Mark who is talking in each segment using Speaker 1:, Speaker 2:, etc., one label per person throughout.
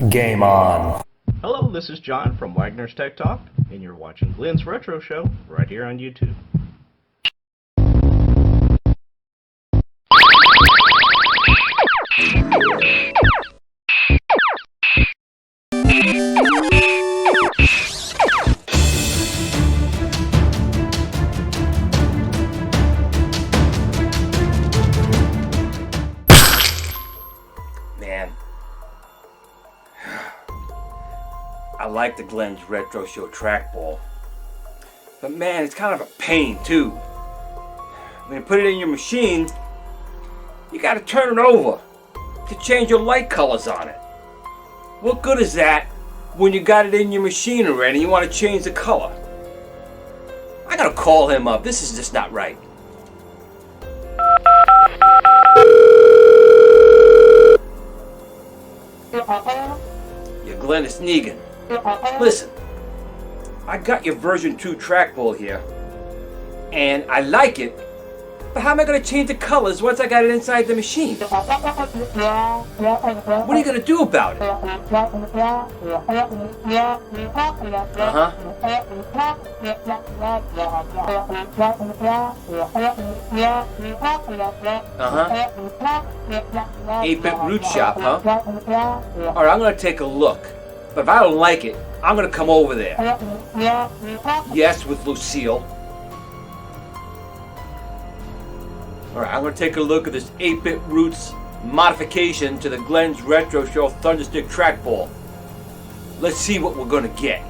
Speaker 1: Game on.
Speaker 2: Hello, this is John from Wagner's Tech Talk, and you're watching Glen's Retro Show right here on YouTube.
Speaker 3: Man, I like the Glen's Retro Show Trackball, but man, it's kind of a pain too. When you put it in your machine, you gotta turn it over to change your light colors on it. What good is that when you got it in your machine already and you want to change the color? I gotta call him up. This is just not right. Yeah, Glen, it's Negan. Listen, I got your version 2 trackball here, and I like it, but how am I going to change the colors once I got it inside the machine? What are you going to do about it? Uh-huh. 8-bit root shop, huh? Alright, I'm going to take a look. But if I don't like it, I'm going to come over there. Yes, with Lucille. Alright, I'm going to take a look at this 8-bit roots modification to the Glen's Retro Show ThunderStick trackball. Let's see what we're going to get.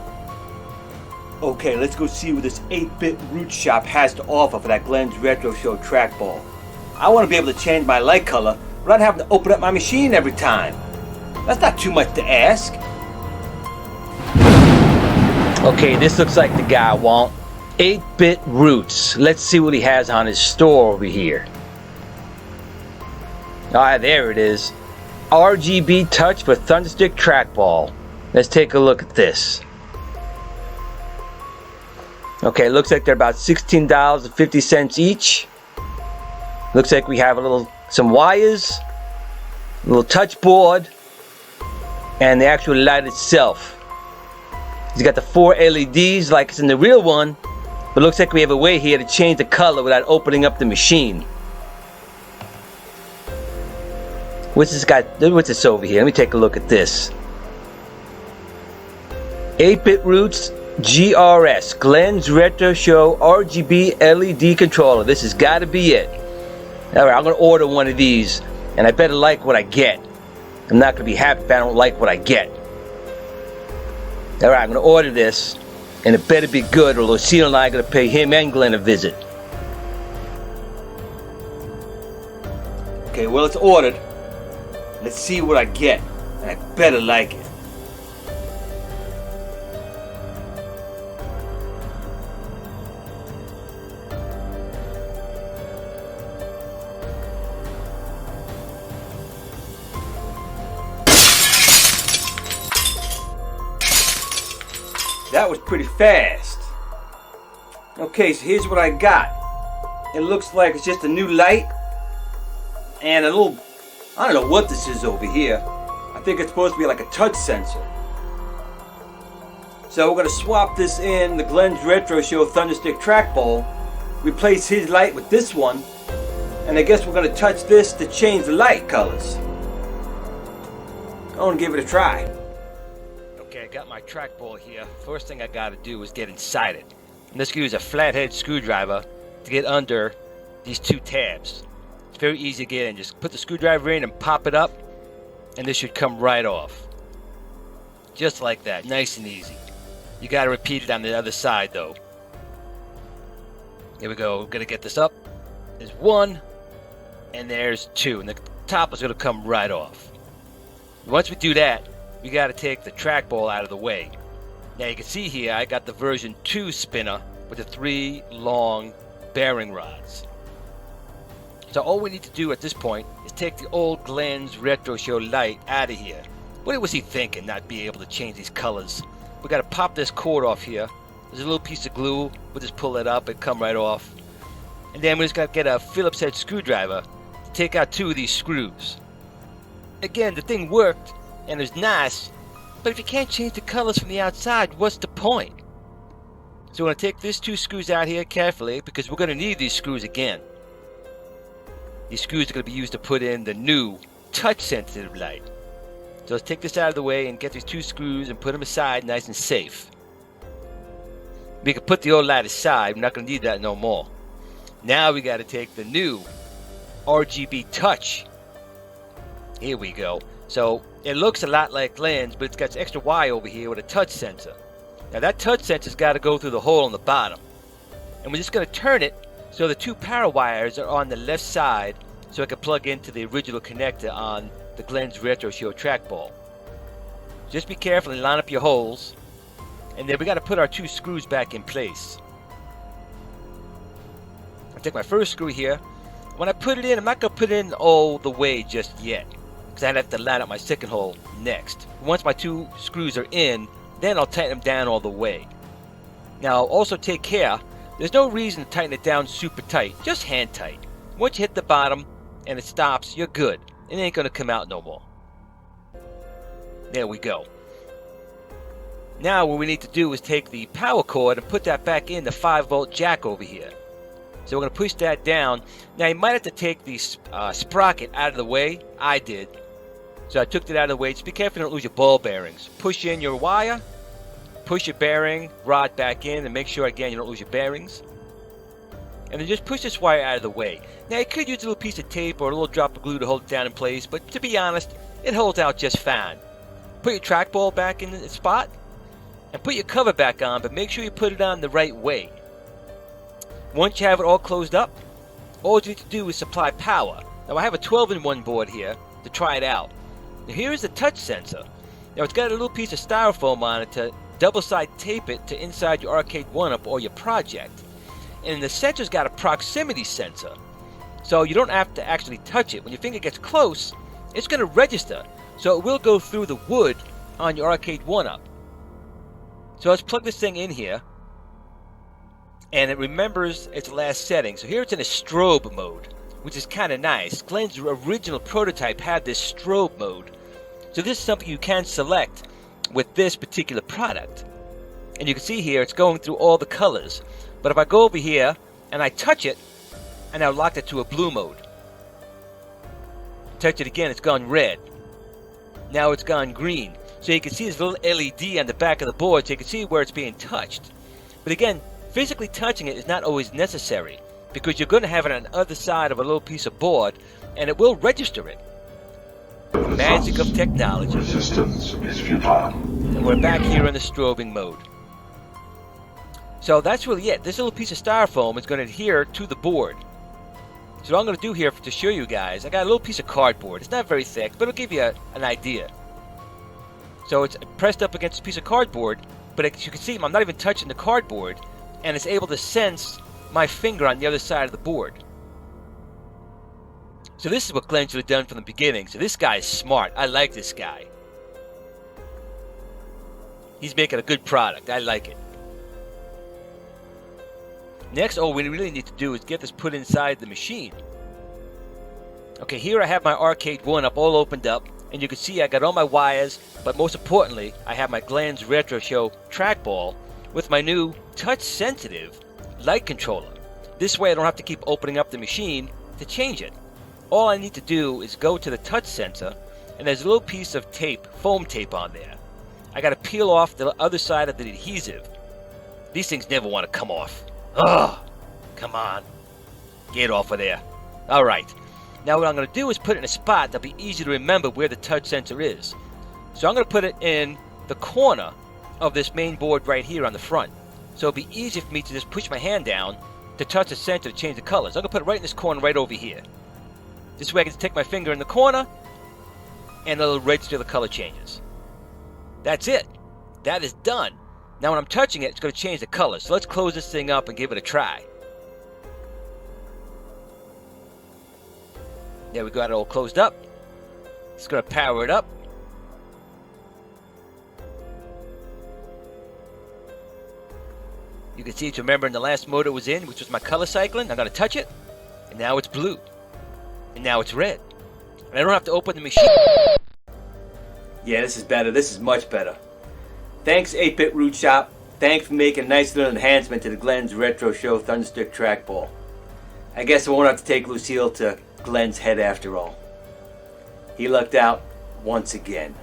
Speaker 3: Okay, let's go see what this 8-bit root shop has to offer for that Glen's Retro Show trackball. I want to be able to change my light color without having to open up my machine every time. That's not too much to ask. Okay, this looks like the guy I want. 8-bit roots. Let's see what he has on his store over here. Ah, there it is. RGB touch for ThunderStick trackball. Let's take a look at this. Okay, looks like they're about $16.50 each. Looks like we have some wires, a little touch board, and the actual light itself. It's got the 4 LEDs like it's in the real one, but looks like we have a way here to change the color without opening up the machine. What's this over here? Let me take a look at this. 8-bit roots GRS Glen's Retro Show RGB LED controller. This has got to be it. Alright, I'm going to order one of these, and I better like what I get. I'm not going to be happy if I don't like what I get. Alright, I'm going to order this, and it better be good, or Lucille and I are going to pay him and Glen a visit. Okay, well, it's ordered. Let's see what I get, and I better like it. That was pretty fast. Okay, so here's what I got. It looks like it's just a new light and a little, I don't know what this is over here. I think it's supposed to be like a touch sensor. So we're going to swap this in the Glen's Retro Show ThunderStick trackball, replace his light with this one, and I guess we're going to touch this to change the light colors. I want to give it a try. Okay, I got my trackball here. First thing I gotta do is get inside it. And let's use a flathead screwdriver to get under these 2 tabs. It's very easy to get in. Just put the screwdriver in and pop it up, and this should come right off. Just like that, nice and easy. You gotta repeat it on the other side though. Here we go, we're gonna get this up. There's 1, and there's 2, and the top is gonna come right off. Once we do that, we got to take the trackball out of the way. Now you can see here I got the version 2 spinner with the 3 long bearing rods. So all we need to do at this point is take the old Glen's Retro Show light out of here. What was he thinking, not being able to change these colors? We got to pop this cord off here. There's a little piece of glue. We'll just pull it up and come right off. And then we just got to get a Phillips head screwdriver to take out 2 of these screws. Again, the thing worked, and it was nice, But if you can't change the colors from the outside, what's the point? So we're going to take these 2 screws out here carefully because we're going to need these screws again. These screws are going to be used to put in the new touch-sensitive light. So let's take this out of the way and get these 2 screws and put them aside nice and safe. We can put the old light aside. We're not going to need that no more. Now we got to take the new RGB touch. Here we go. So it looks a lot like Glen's, but it's got this extra wire over here with a touch sensor. Now that touch sensor's got to go through the hole on the bottom. And we're just going to turn it so the 2 power wires are on the left side so it can plug into the original connector on the Glen's Retro Show Trackball. Just be careful and line up your holes. And then we got to put our 2 screws back in place. I'll take my first screw here. When I put it in, I'm not going to put it in all the way just yet, because I'd have to line up my second hole next. Once my 2 screws are in, then I'll tighten them down all the way. Now also take care, there's no reason to tighten it down super tight, just hand tight. Once you hit the bottom and it stops, you're good. It ain't going to come out no more. There we go. Now what we need to do is take the power cord and put that back in the 5-volt jack over here. So we're going to push that down. Now you might have to take the sprocket out of the way. I did. So I took it out of the way. Just be careful you don't lose your ball bearings. Push in your wire. Push your bearing rod back in and make sure again you don't lose your bearings. And then just push this wire out of the way. Now you could use a little piece of tape or a little drop of glue to hold it down in place, but to be honest, it holds out just fine. Put your trackball back in its spot and put your cover back on, but make sure you put it on the right way. Once you have it all closed up, all you need to do is supply power. Now I have a 12-in-1 board here to try it out. Now here is the touch sensor. Now it's got a little piece of styrofoam on it to double-side tape it to inside your arcade 1-up or your project. And the sensor's got a proximity sensor, so you don't have to actually touch it. When your finger gets close, it's going to register, so it will go through the wood on your arcade 1-up. So let's plug this thing in here, and it remembers its last setting. So here it's in a strobe mode, which is kind of nice. Glen's original prototype had this strobe mode, so this is something you can select with this particular product. And you can see here it's going through all the colors. But if I go over here and I touch it, and I locked it to a blue mode. Touch it again, it's gone red. Now it's gone green. So you can see this little LED on the back of the board, so you can see where it's being touched. But again, physically touching it is not always necessary, because you're going to have it on the other side of a little piece of board, and it will register it. Magic of technology.
Speaker 1: Resistance is futile.
Speaker 3: And we're back here in the strobing mode. So that's really it. This little piece of styrofoam is going to adhere to the board. So what I'm going to do here to show you guys, I got a little piece of cardboard. It's not very thick, but it'll give you an idea. So it's pressed up against a piece of cardboard, but as you can see, I'm not even touching the cardboard, and it's able to sense my finger on the other side of the board. So this is what Glen should have done from the beginning. So this guy is smart. I like this guy. He's making a good product. I like it. Next, all we really need to do is get this put inside the machine. Okay, here I have my arcade 1-up all opened up, and you can see I got all my wires, but most importantly, I have my Glen's Retro Show Trackball with my new touch-sensitive light controller. This way I don't have to keep opening up the machine to change it. All I need to do is go to the touch sensor, and there's a little piece of tape, foam tape on there. I got to peel off the other side of the adhesive. These things never want to come off. Ugh, come on, get off of there. Alright, now what I'm going to do is put it in a spot that'll be easy to remember where the touch sensor is. So I'm going to put it in the corner of this main board right here on the front. So it'll be easy for me to just push my hand down to touch the sensor to change the colors. I'm going to put it right in this corner right over here. This way I can just take my finger in the corner and it'll register the color changes. That's it. That is done. Now when I'm touching it, it's going to change the color. So let's close this thing up and give it a try. There we got it all closed up. It's going to power it up. You can see it's remembering the last mode it was in, which was my color cycling. I'm going to touch it, and now it's blue. And now it's red. And I don't have to open the machine.
Speaker 4: Yeah, this is better. This is much better. Thanks, 8-Bit Root Shop. Thanks for making a nice little enhancement to the Glen's Retro Show ThunderStick Trackball. I guess I won't have to take Lucille to Glen's head after all. He lucked out once again.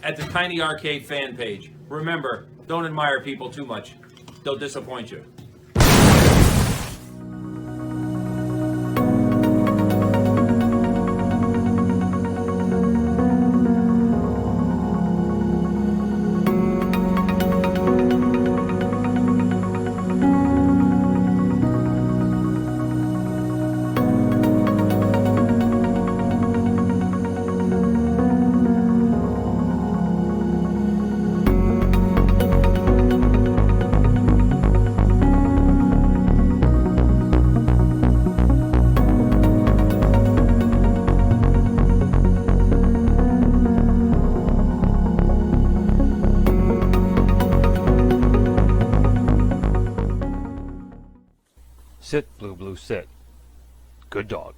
Speaker 5: At the Tiny Arcade fan page. Remember, don't admire people too much. They'll disappoint you.
Speaker 3: Sit, Blue Blue, sit. Good dog.